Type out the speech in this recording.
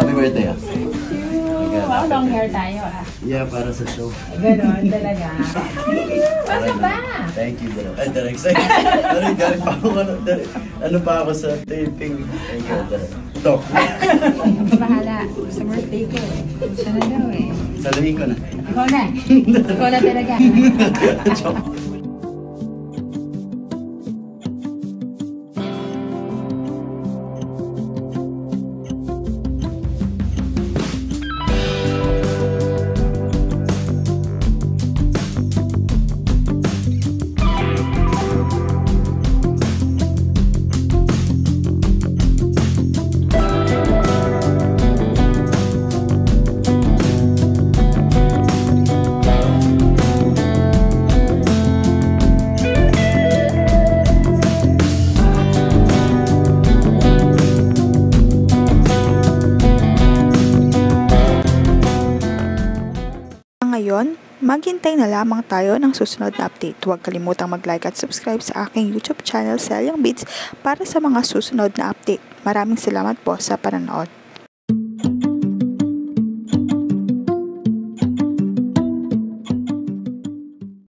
Happy birthday ah. Wow, long hair tayo ah. Yeah, para sa show. Ganon talaga. Baka ba? Thank you, bro. Ay, direct sa'yo. Galing pa ako, ano pa ako sa taping. Thank you, direct. Ito. Bahala. Sa birthday ko eh. Siya na daw eh. Saluhin ko na. Ikaw na. Ikaw na talaga. Joke. Ngayon, maghintay na lamang tayo ng susunod na update. Huwag kalimutang mag-like at subscribe sa aking YouTube channel, Celiang Beats, para sa mga susunod na update. Maraming salamat po sa panonood.